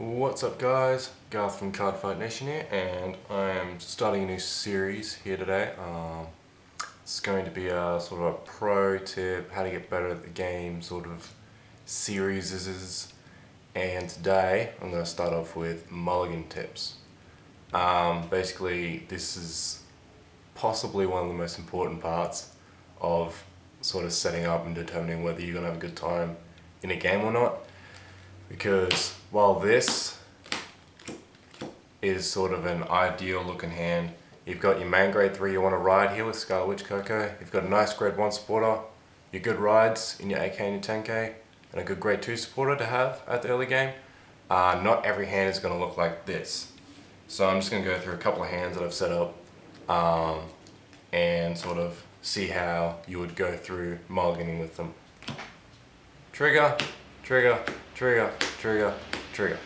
What's up guys, Garth from Cardfight Nation here, and I am starting a new series here today. It's going to be a sort of a pro tip, how to get better at the game sort of series. And today I'm going to start off with Mulligan tips. Basically this is possibly one of the most important parts of sort of setting up and determining whether you're going to have a good time in a game or not. Because while this is sort of an ideal looking hand, you've got your main grade 3 you want to ride here with Scarlet Witch Coco, you've got a nice grade 1 supporter, your good rides in your 8k and your 10k, and a good grade 2 supporter to have at the early game. Not every hand is going to look like this. So I'm just going to go through a couple of hands that I've set up and sort of see how you would go through mulliganing with them. Trigger, trigger, trigger, trigger, trigger.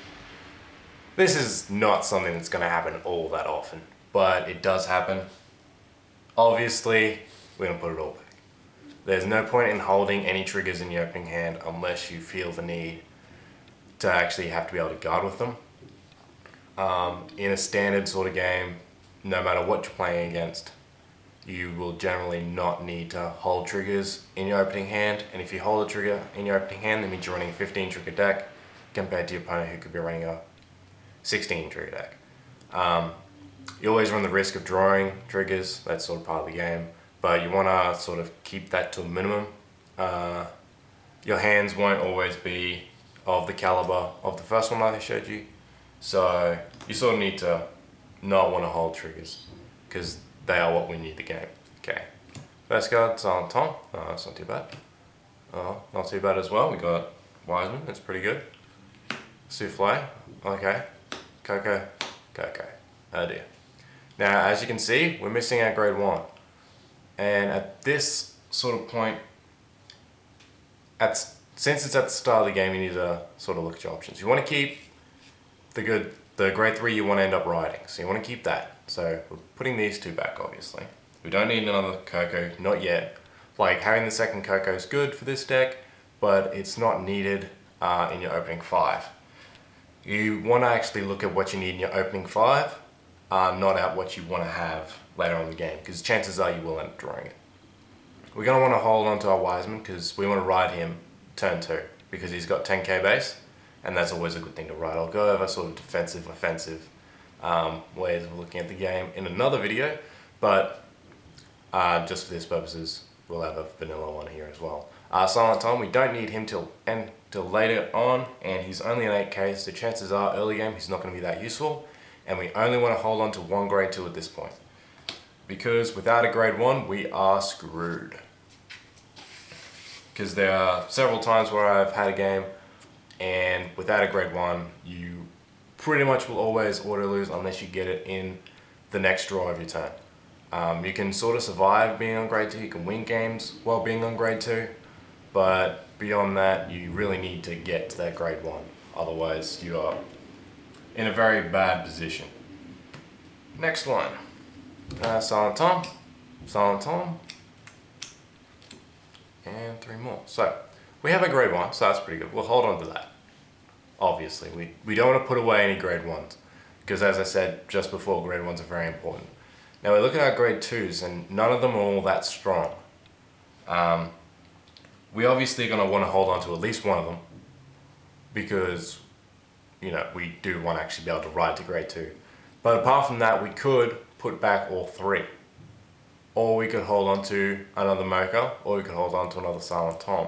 This is not something that's going to happen all that often, but it does happen. Obviously, we're going to put it all back. There's no point in holding any triggers in your opening hand unless you feel the need to actually have to be able to guard with them. In a standard sort of game, no matter what you're playing against, you will generally not need to hold triggers in your opening hand, and if you hold a trigger in your opening hand, that means you're running a 15 trigger deck compared to your opponent who could be running a 16 trigger deck. You always run the risk of drawing triggers, that's sort of part of the game, but you want to sort of keep that to a minimum. Your hands won't always be of the caliber of the first one I showed you, so you sort of need to not want to hold triggers, because they are what we need the game. Okay, first card, Silent Tom. Oh, that's not too bad. Oh, not too bad as well. We got Wiseman, that's pretty good. Souffle, okay. Coco, Coco. Oh dear. Now, as you can see, we're missing our grade 1. And at this sort of point, since it's at the start of the game, you need to sort of look at your options. You want to keep the grade 3 you want to end up riding, so you want to keep that. So we're putting these two back, obviously. We don't need another Coco, not yet. Like, having the second Coco is good for this deck, but it's not needed in your opening 5. You want to actually look at what you need in your opening 5, not at what you want to have later on in the game, because chances are you will end up drawing it. We're going to want to hold on to our Wiseman, because we want to ride him turn 2, because he's got 10k base, and that's always a good thing to ride. I'll go over sort of defensive, offensive ways of looking at the game in another video, but just for these purposes, we'll have a vanilla one here as well. Silent Tom, we don't need him till later on, and he's only an 8k, so chances are early game he's not going to be that useful, and we only want to hold on to one grade 2 at this point, because without a grade 1 we are screwed. Because there are several times where I've had a game and without a grade 1 you pretty much will always auto lose unless you get it in the next draw of your turn. You can sort of survive being on grade 2, you can win games while being on grade 2, but beyond that you really need to get to that grade 1, otherwise you are in a very bad position. Next one, Silent Tom, Silent Tom, and 3 more. So we have a grade 1, so that's pretty good. We'll hold on to that. Obviously, we don't want to put away any grade 1s, because as I said just before, grade 1s are very important. Now we look at our grade 2s, and none of them are all that strong. We obviously are going to want to hold on to at least one of them, because you know we do want to actually be able to ride to grade 2. But apart from that, we could put back all 3. Or we could hold on to another Mocha, or we could hold on to another Silent Tom.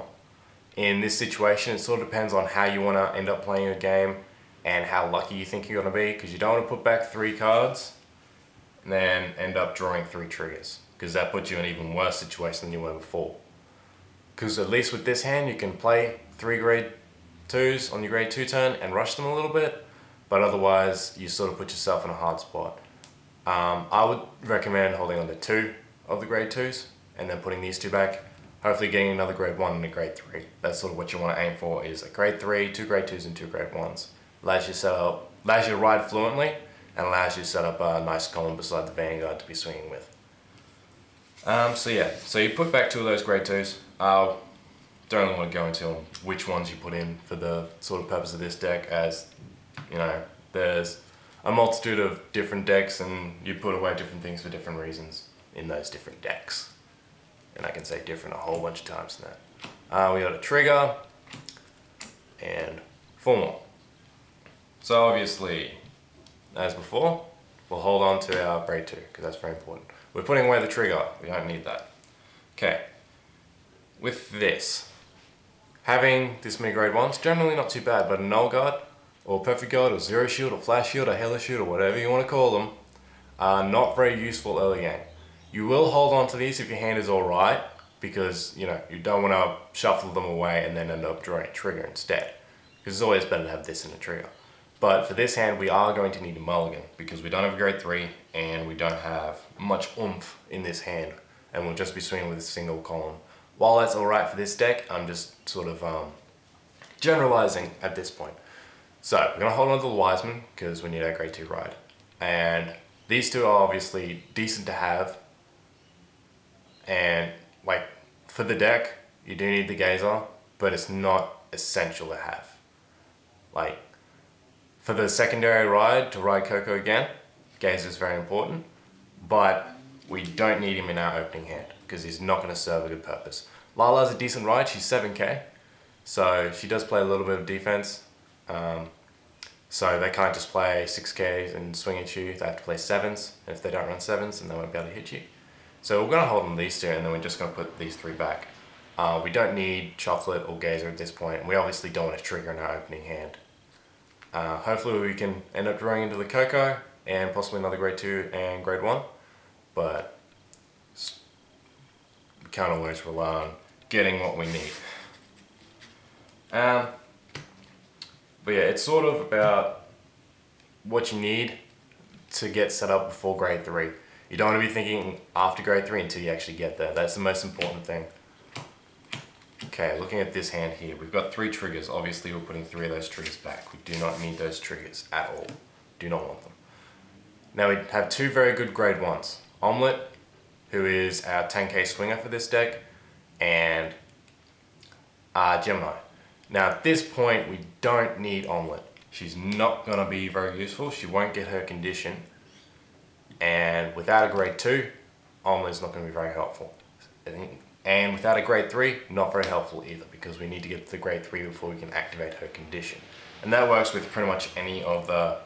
In this situation, it sort of depends on how you want to end up playing a game and how lucky you think you're going to be, because you don't want to put back 3 cards and then end up drawing 3 triggers, because that puts you in an even worse situation than you were before. Because at least with this hand, you can play 3 grade 2s on your grade 2 turn and rush them a little bit, but otherwise you sort of put yourself in a hard spot. I would recommend holding on to 2 of the grade 2s and then putting these 2 back. Hopefully getting another grade 1 and a grade 3. That's sort of what you want to aim for, is a grade 3, 2 grade 2s and 2 grade 1s. Allows you to ride fluently and allows you to set up a nice column beside the Vanguard to be swinging with. So yeah, so you put back 2 of those grade 2s. Don't really want to go into which ones you put in for the sort of purpose of this deck, as You know, there's a multitude of different decks and you put away different things for different reasons in those different decks. And I can say different a whole bunch of times now. We got a trigger and 4 more. So obviously, as before, we'll hold on to our grade 2 because that's very important. We're putting away the trigger, we don't need that. Okay, with this, having this many grade 1s, generally not too bad, but a null guard, or perfect guard, or zero shield, or flash shield, or hellish shield, or whatever you want to call them, are not very useful early game. You will hold on to these if your hand is alright, because you don't want to shuffle them away and then end up drawing a trigger instead. Because it's always better to have this in a trigger. But for this hand, we are going to need a mulligan, because we don't have a grade 3, and we don't have much oomph in this hand, and we'll just be swinging with a single column. While that's alright for this deck, I'm just sort of generalizing at this point. So we're going to hold on to the Wiseman because we need our grade 2 ride. And these two are obviously decent to have. And like for the deck, you do need the Gazer, but it's not essential to have. Like for the secondary ride, to ride Coco again, Gazer is very important, but we don't need him in our opening hand because he's not going to serve a good purpose. Lala's a decent ride, she's 7k, so she does play a little bit of defense. So they can't just play 6k and swing at you, they have to play 7s, and if they don't run 7s, then they won't be able to hit you. So we're going to hold on these two, and then we're just going to put these 3 back. We don't need Chocolate or Gazer at this point, and we obviously don't want to trigger in our opening hand. Hopefully we can end up drawing into the Coco, and possibly another grade 2 and grade 1, but we can't always rely on getting what we need. But yeah, it's sort of about what you need to get set up before grade 3. You don't want to be thinking after grade 3 until you actually get there. That's the most important thing. Okay, looking at this hand here, we've got 3 triggers. Obviously we're putting 3 of those triggers back. We do not need those triggers at all. Do not want them. Now we have 2 very good grade 1s. Omelette, who is our 10k swinger for this deck, and Gemini. Now at this point we don't need Omelette. She's not going to be very useful. She won't get her condition. And without a grade 2, Omelette's not going to be very helpful. And without a grade 3, not very helpful either, because we need to get to the grade 3 before we can activate her condition. And that works with pretty much any of the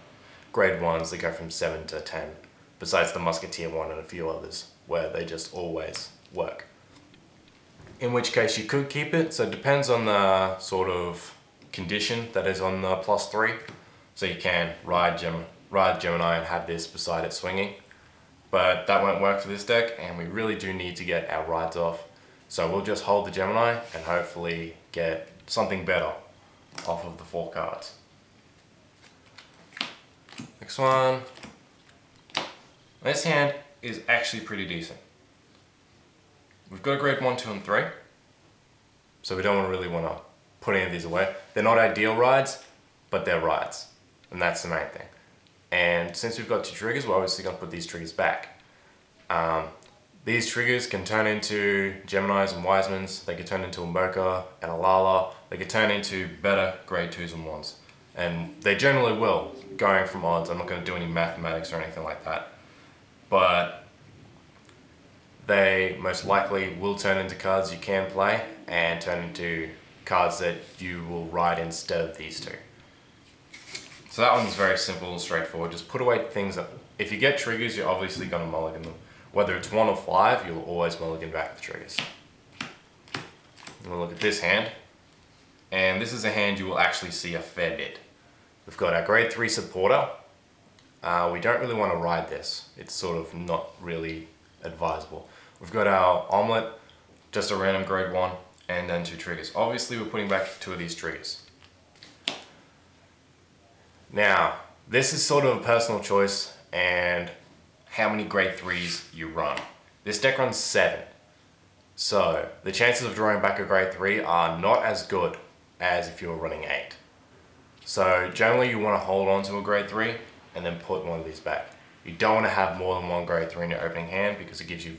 grade 1s that go from 7 to 10, besides the Musketeer one and a few others, where they just always work. In which case you could keep it, so it depends on the sort of condition that is on the +3. So you can ride Gemini and have this beside it swinging, but that won't work for this deck, and we really do need to get our rides off. So we'll just hold the Gemini and hopefully get something better off of the 4 cards. Next one. This hand is actually pretty decent. We've got a grade 1, 2, and 3. So we don't really want to put any of these away. They're not ideal rides, but they're rides. And that's the main thing. And since we've got 2 triggers, we're obviously going to put these triggers back. These triggers can turn into Geminis and Wisemans. They can turn into a Mocha and a Lala. They can turn into better grade 2s and 1s. And they generally will, going from odds. I'm not going to do any mathematics or anything like that. But they most likely will turn into cards you can play and turn into cards that you will ride instead of these 2. So that one's very simple and straightforward. Just put away things that, if you get triggers, you're obviously going to mulligan them. Whether it's 1 or 5, you'll always mulligan back the triggers. We'll look at this hand. And this is a hand you will actually see a fair bit. We've got our grade 3 supporter. We don't really want to ride this. It's sort of not really advisable. We've got our Omelette, just a random grade 1, and then 2 triggers. Obviously we're putting back 2 of these triggers. Now, this is sort of a personal choice and how many grade 3s you run. This deck runs 7. So the chances of drawing back a grade 3 are not as good as if you were running 8. So generally you want to hold on to a grade 3 and then put one of these back. You don't want to have more than 1 grade 3 in your opening hand because it gives you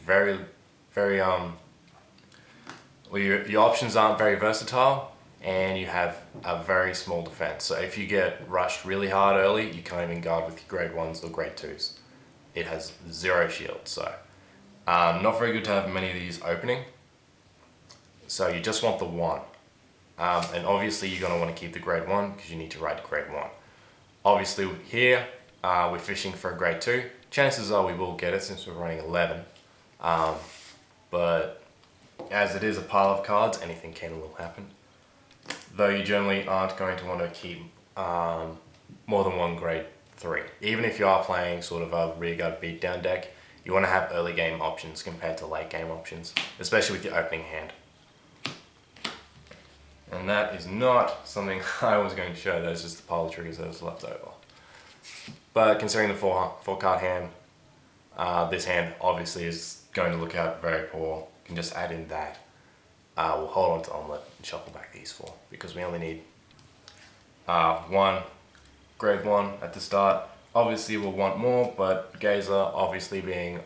your options aren't very versatile, and you have a very small defense. So if you get rushed really hard early, you can't even guard with your grade 1s or grade 2s. It has 0 shield, so not very good to have many of these opening. So you just want the 1. And obviously you're going to want to keep the grade 1 because you need to ride grade 1. Obviously here, we're fishing for a grade 2. Chances are we will get it since we're running 11. But as it is a pile of cards, anything can and will happen. Though you generally aren't going to want to keep more than 1 grade 3. Even if you are playing sort of a rearguard beatdown deck, you want to have early game options compared to late game options, especially with your opening hand. And that is not something I was going to show, that's just the pile of triggers that was left over. But considering the 4 card hand, this hand obviously is going to look out very poor. You can just add in that. We'll hold on to Omelette and shuffle back these 4 because we only need 1 grade 1 at the start. Obviously we'll want more, but Gazer obviously being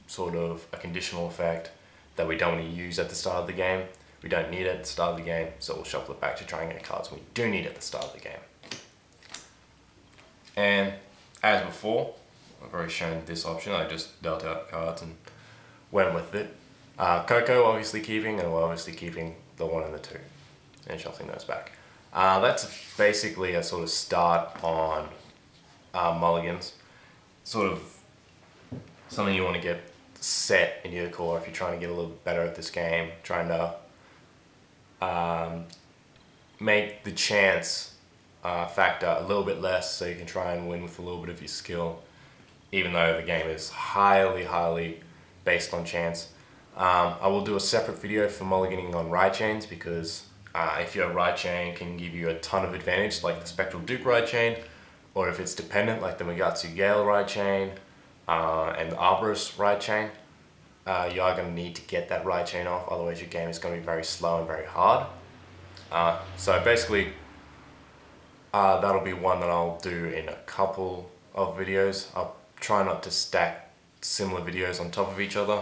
sort of a conditional effect that we don't want to use at the start of the game. We don't need it at the start of the game, so we'll shuffle it back to try and get cards we do need at the start of the game. And as before, I've already shown this option. I just dealt out cards and went with it. Coco obviously keeping, and we're obviously keeping the 1 and the 2 and shuffling those back. That's basically a sort of start on mulligans. Sort of something you want to get set in your core if you're trying to get a little better at this game, trying to make the chance factor a little bit less so you can try and win with a little bit of your skill, even though the game is highly based on chance. I will do a separate video for mulliganing on ride chains because if your ride chain can give you a ton of advantage, like the Spectral Duke ride chain, or if it's dependent, like the Mugatsu Gale ride chain and the Arborist ride chain, you are going to need to get that ride chain off, otherwise your game is going to be very slow and very hard. So basically, that'll be one that I'll do in a couple of videos. I'll try not to stack similar videos on top of each other.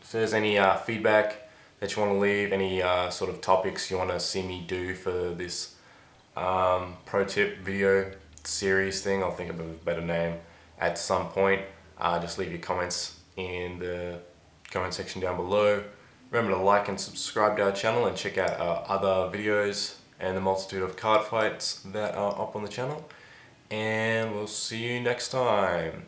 If there's any feedback that you want to leave, any sort of topics you want to see me do for this pro tip video series thing, I'll think of a better name at some point. Just leave your comments in the comment section down below. Remember to like and subscribe to our channel and check out our other videos and the multitude of card fights that are up on the channel. And we'll see you next time.